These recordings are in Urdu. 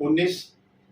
19।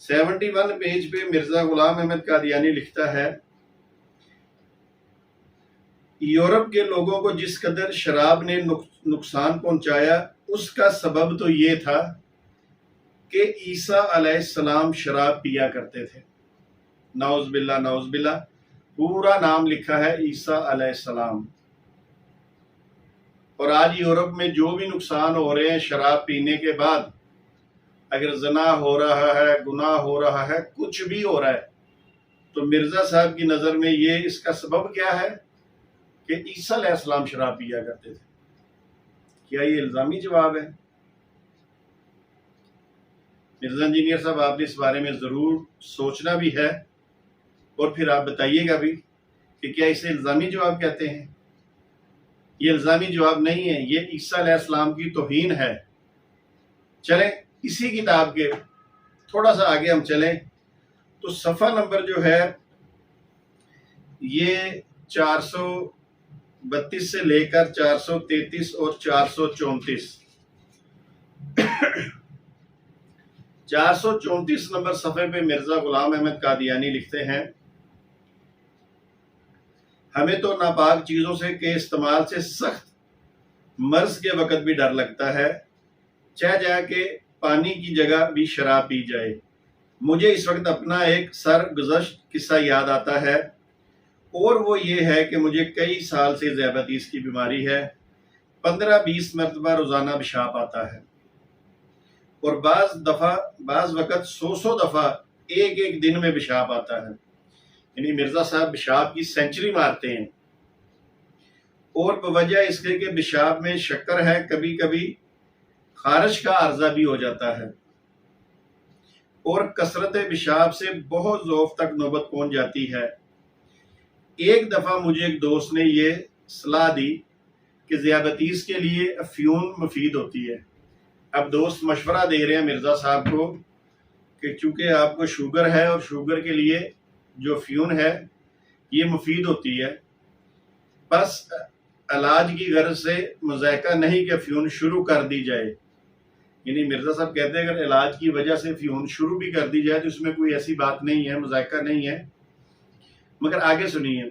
71 پیج پہ مرزا غلام احمد قادیانی لکھتا ہے یورپ کے لوگوں کو جس قدر شراب نے نقصان پہنچایا اس کا سبب تو یہ تھا کہ عیسیٰ علیہ السلام شراب پیا کرتے تھے. نعوذ باللہ نعوذ باللہ، پورا نام لکھا ہے عیسیٰ علیہ السلام. اور آج یورپ میں جو بھی نقصان ہو رہے ہیں شراب پینے کے بعد، اگر زنا ہو رہا ہے، گناہ ہو رہا ہے، کچھ بھی ہو رہا ہے، تو مرزا صاحب کی نظر میں یہ اس کا سبب کیا ہے کہ عیسیٰ علیہ السلام شراب پیا کرتے تھے. کیا یہ الزامی جواب ہے؟ مرزا انجینئر صاحب، آپ نے اس بارے میں ضرور سوچنا بھی ہے اور پھر آپ بتائیے گا بھی کہ کیا اسے الزامی جواب کہتے ہیں. یہ الزامی جواب نہیں ہے، یہ عیسیٰ علیہ السلام کی توہین ہے. چلیں اسی کتاب کے تھوڑا سا آگے ہم چلیں تو صفحہ نمبر جو ہے یہ 432 سے لے کر 433 اور 434 434 نمبر صفحے پہ مرزا غلام احمد قادیانی لکھتے ہیں ہمیں تو ناپاک چیزوں سے کے استعمال سے سخت مرض کے وقت بھی ڈر لگتا ہے، چاہے جائے کہ پانی کی جگہ بھی شراب پی جائے. مجھے اس وقت اپنا ایک سرگزشت قصہ یاد آتا ہے اور وہ یہ ہے کہ مجھے کئی سال سے ذیابیطس کی بیماری ہے. 15-20 مرتبہ روزانہ پیشاب آتا ہے اور بعض وقت 100 دفعہ ایک دن میں پیشاب آتا ہے. یعنی مرزا صاحب پیشاب کی سینچری مارتے ہیں اور بوجہ اس کے کہ پیشاب میں شکر ہے، کبھی کبھی خارش کا عارضہ بھی ہو جاتا ہے اور کثرت پیشاب سے بہت ضعف تک نوبت پہنچ جاتی ہے. ایک دفعہ مجھے ایک دوست نے یہ صلاح دی کہ ذیابیطس کے لیے افیون مفید ہوتی ہے. اب دوست مشورہ دے رہے ہیں مرزا صاحب کو کہ چونکہ آپ کو شوگر ہے اور شوگر کے لیے جو افیون ہے یہ مفید ہوتی ہے، بس علاج کی غرض سے مذائقہ نہیں کہ افیون شروع کر دی جائے. یعنی مرزا صاحب کہتے ہیں اگر علاج کی وجہ سے افیون شروع بھی کر دی جائے تو اس میں کوئی ایسی بات نہیں ہے، مذائقہ نہیں ہے. مگر آگے سنیے،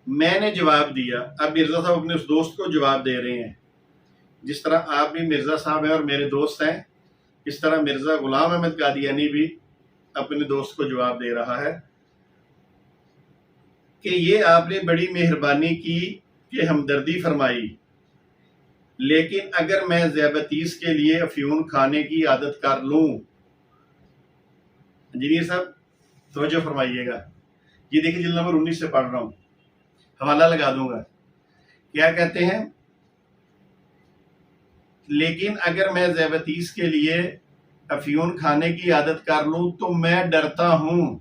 میں نے جواب دیا. اب مرزا صاحب اپنے اس دوست کو جواب دے رہے ہیں. جس طرح آپ بھی مرزا صاحب ہیں اور میرے دوست ہیں، اس طرح مرزا غلام احمد قادیانی بھی اپنے دوست کو جواب دے رہا ہے کہ یہ آپ نے بڑی مہربانی کی کہ ہمدردی فرمائی، لیکن اگر میں ذیابیطس کے لیے افیون کھانے کی عادت کر لوں. انجینئر صاحب توجہ فرمائیے گا، یہ دیکھیں جلد نمبر 19 سے پڑھ رہا ہوں، حوالہ لگا دوں گا. کیا کہتے ہیں؟ لیکن اگر میں ذیابیطس کے لیے افیون کھانے کی عادت کر لوں تو میں ڈرتا ہوں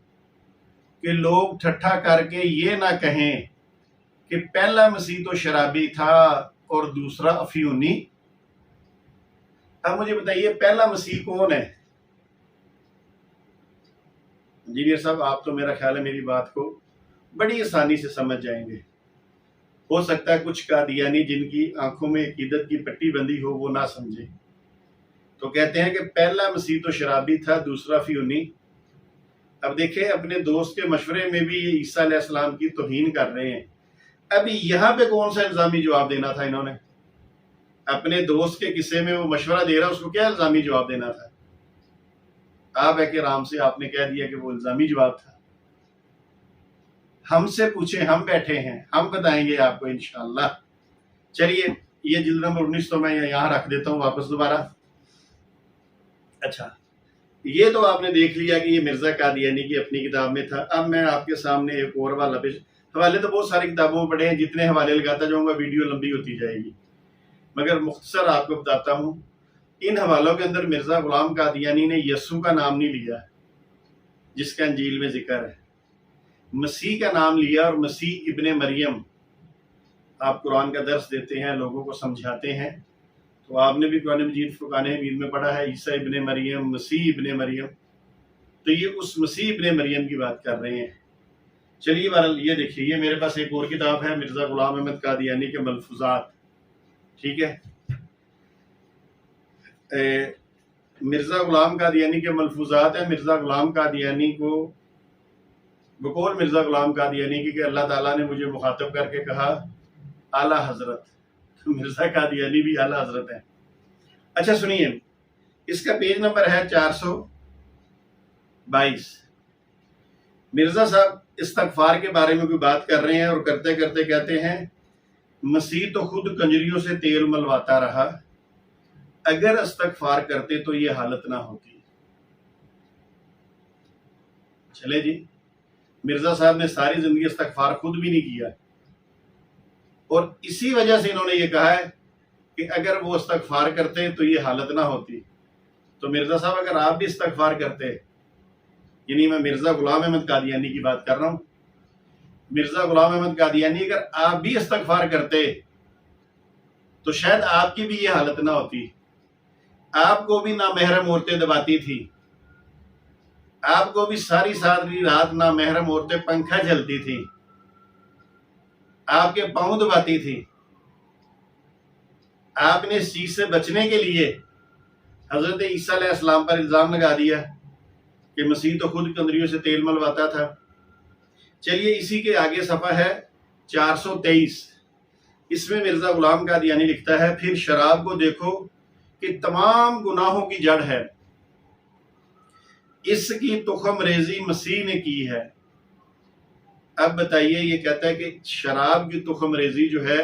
کہ لوگ ٹھٹھا کر کے یہ نہ کہیں کہ پہلا مسیح تو شرابی تھا اور دوسرا افیونی. اب مجھے بتائیے پہلا مسیح کون ہے؟ انجینئر صاحب آپ تو میرا خیال ہے میری بات کو بڑی آسانی سے سمجھ جائیں گے. ہو سکتا ہے کچھ قادیانی جن کی آنکھوں میں عقیدت کی پٹی بندی ہو وہ نہ سمجھے. تو کہتے ہیں کہ پہلا مسیح تو شرابی تھا، دوسرا افیونی. اب دیکھیں اپنے دوست کے مشورے میں بھی یہ عیسیٰ علیہ السلام کی توہین کر رہے ہیں. ابھی یہاں پہ کون سا الزامی جواب دینا تھا انہوں نے؟ اپنے دوست کے قصے میں وہ مشورہ دے رہا، اس کو کیا الزامی جواب دینا تھا؟ آپ ہے کہ آرام سے آپ نے کہہ دیا کہ وہ الزامی جواب تھا. ہم سے پوچھیں، ہم بیٹھے ہیں، ہم بتائیں گے آپ کو انشاءاللہ. چلیے یہ جلد نمبر 19 تو میں یہاں رکھ دیتا ہوں واپس دوبارہ. اچھا یہ تو آپ نے دیکھ لیا کہ یہ مرزا قادیانی کی اپنی کتاب میں تھا. اب میں آپ کے سامنے ایک اور حوالہ پیش، حوالے تو بہت ساری کتابوں میں پڑھے ہیں، جتنے حوالے لگاتا جاؤں گا ویڈیو لمبی ہوتی جائے گی، مگر مختصر آپ کو بتاتا ہوں. ان حوالوں کے اندر مرزا غلام قادیانی نے یسوع کا نام نہیں لیا جس کا انجیل میں ذکر ہے، مسیح کا نام لیا. اور مسیح ابن مریم، آپ قرآن کا درس دیتے ہیں، لوگوں کو سمجھاتے ہیں، تو آپ نے بھی قرآن مجید فرقان حمید میں پڑھا ہے عیسیٰ ابن مریم، مسیح ابن مریم. تو یہ اس مسیح ابن مریم کی بات کر رہے ہیں. چلیے بہرحال یہ دیکھیے، یہ میرے پاس ایک اور کتاب ہے مرزا غلام احمد قادیانی کے ملفوظات. ٹھیک ہے، مرزا غلام قادیانی کے ملفوظات ہیں مرزا غلام قادیانی کو بقول مرزا غلام قادیانی کی کہ اللہ تعالیٰ نے مجھے مخاطب کر کے کہا اعلیٰ حضرت. مرزا قادیانی بھی اعلیٰ حضرت ہیں. اچھا سنیے، اس کا پیج نمبر ہے 422. مرزا صاحب استغفار کے بارے میں کوئی بات کر رہے ہیں اور کرتے کرتے کہتے ہیں مسیح تو خود کنجریوں سے تیل ملواتا رہا، اگر استغفار کرتے تو یہ حالت نہ ہوتی. چلے جی، مرزا صاحب نے ساری زندگی استغفار خود بھی نہیں کیا، اور اسی وجہ سے انہوں نے یہ کہا ہے کہ اگر وہ استغفار کرتے تو یہ حالت نہ ہوتی. تو مرزا صاحب اگر آپ بھی استغفار کرتے، یعنی میں مرزا غلام احمد قادیانی کی بات کر رہا ہوں، مرزا غلام احمد قادیانی اگر آپ بھی استغفار کرتے تو شاید آپ کی بھی یہ حالت نہ ہوتی. آپ کو بھی نامحرم عورتیں دباتی تھی، آپ کو بھی ساری رات نامحرم عورتیں پنکھا جلتی تھی، آپ کے پاؤں دباتی تھی. آپ نے اس چیز سے بچنے کے لیے حضرت عیسیٰ علیہ السلام پر الزام لگا دیا کہ مسیح تو خود کنجریوں سے تیل ملواتا تھا. چلیے اسی کے آگے صفحہ ہے 423. اس میں مرزا غلام قادیانی لکھتا ہے پھر شراب کو دیکھو کہ تمام گناہوں کی جڑ ہے، اس کی تخم ریزی مسیح نے کی ہے. اب بتائیے، یہ کہتا ہے کہ شراب کی تخم ریزی جو ہے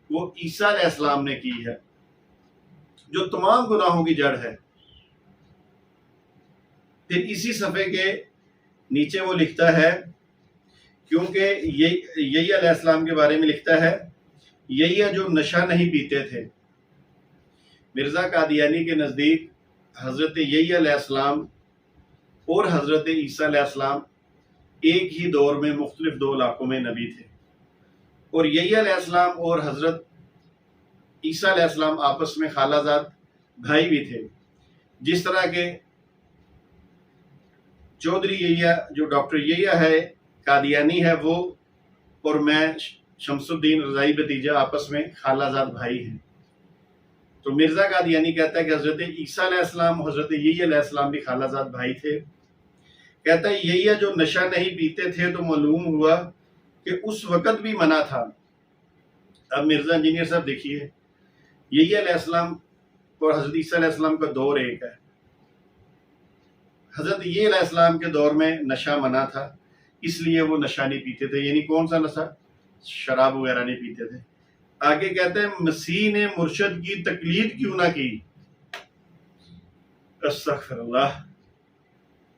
وہ عیسیٰ علیہ السلام نے کی ہے جو تمام گناہوں کی جڑ ہے. پھر اسی صفحے کے نیچے وہ لکھتا ہے، کیونکہ یحییٰ علیہ السلام کے بارے میں لکھتا ہے یحییٰ جو نشہ نہیں پیتے تھے. مرزا قادیانی کے نزدیک حضرت یحییٰ علیہ السلام اور حضرت عیسیٰ علیہ السلام ایک ہی دور میں مختلف 2 علاقوں میں نبی تھے، اور یحییٰ علیہ السلام اور حضرت عیسیٰ علیہ السلام آپس میں خالہ زاد بھائی بھی تھے. جس طرح کے چودھری یحییٰ جو ڈاکٹر یحییٰ ہے قادیانی ہے وہ اور میں شمس الدین رضائی بھتیجا آپس میں خالہ زاد بھائی ہیں. تو مرزا قادیانی کہتا ہے کہ حضرت عیسیٰ علیہ السلام حضرت یحییٰ علیہ السلام بھی خالہ زاد بھائی تھے. کہتا ہے یحییٰ جو نشہ نہیں پیتے تھے تو معلوم ہوا کہ اس وقت بھی منع تھا. اب مرزا انجینئر صاحب دیکھیے، یحییٰ علیہ السلام اور حضرت عیسیٰ علیہ السلام کا دور ایک ہے. حضرت یحییٰ علیہ السلام کے دور میں نشہ منع تھا، اس لیے وہ نشہ نہیں پیتے تھے. یعنی کون سا نشہ؟ شراب وغیرہ نہیں پیتے تھے. آگے کہتے ہیں مسیح نے مرشد کی تقلید کیوں نہ کی. استغفر اللہ.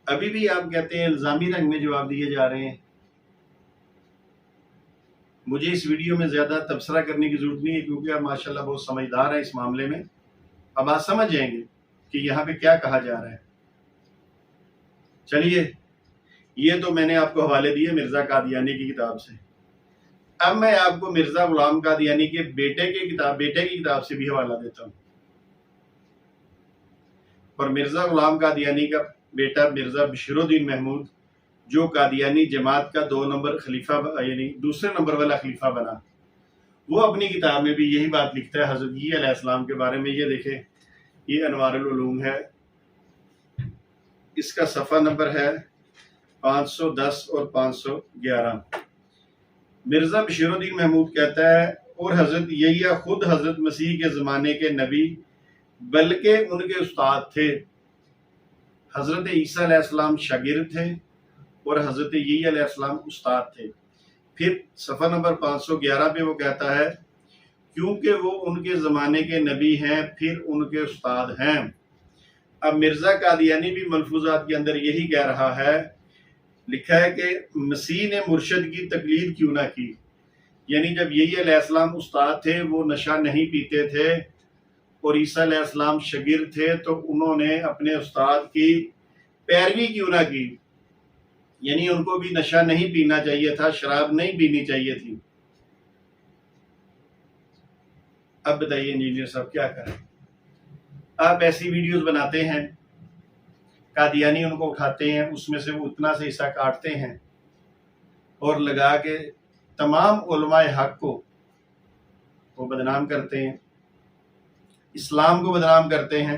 ابھی بھی آپ کہتے ہیں الزامی رنگ میں جواب دیے جا رہے ہیں. مجھے اس ویڈیو میں زیادہ تبصرہ کرنے کی ضرورت نہیں ہے کیونکہ آپ ماشاءاللہ بہت سمجھدار ہیں اس معاملے میں. اب آپ سمجھ جائیں گے کہ یہاں پہ کیا کہا جا رہا ہے. چلیے، یہ تو میں نے آپ کو حوالے دیے مرزا قادیانی کی کتاب سے. اب میں آپ کو مرزا غلام قادیانی کے بیٹے کی کتاب سے بھی حوالہ دیتا ہوں. اور مرزا غلام قادیانی کا بیٹا مرزا بشیر الدین محمود جو قادیانی جماعت کا 2 نمبر خلیفہ یعنی دوسرے نمبر والا خلیفہ بنا، وہ اپنی کتاب میں بھی یہی بات لکھتا ہے حضرت یحییٰ علیہ السلام کے بارے میں. یہ دیکھیں، یہ انوار العلوم ہے، اس کا صفحہ نمبر ہے 510 اور 511. مرزا بشیر الدین محمود کہتا ہے اور حضرت یحییٰ خود حضرت مسیح کے زمانے کے نبی بلکہ ان کے استاد تھے. حضرت عیسیٰ علیہ السلام شاگرد تھے اور حضرت یحییٰ علیہ السلام استاد تھے. پھر صفحہ نمبر 511 پہ وہ کہتا ہے کیونکہ وہ ان کے زمانے کے نبی ہیں پھر ان کے استاد ہیں. اب مرزا قادیانی بھی ملفوظات کے اندر یہی کہہ رہا ہے، لکھا ہے کہ مسیح نے مرشد کی تقلید کیوں نہ کی. یعنی جب یحییٰ علیہ السلام استاد تھے وہ نشہ نہیں پیتے تھے اور عیسیٰ علیہ السلام شاگرد تھے تو انہوں نے اپنے استاد کی پیروی کیوں نہ کی. یعنی ان کو بھی نشہ نہیں پینا چاہیے تھا، شراب نہیں پینی چاہیے تھی. اب بتائیے انجینئر صاحب کیا کریں؟ آپ ایسی ویڈیوز بناتے ہیں، قادیانی ان کو اٹھاتے ہیں، اس میں سے وہ اتنا سے حصہ کاٹتے ہیں اور لگا کے تمام علماء حق کو وہ بدنام کرتے ہیں، اسلام کو بدنام کرتے ہیں.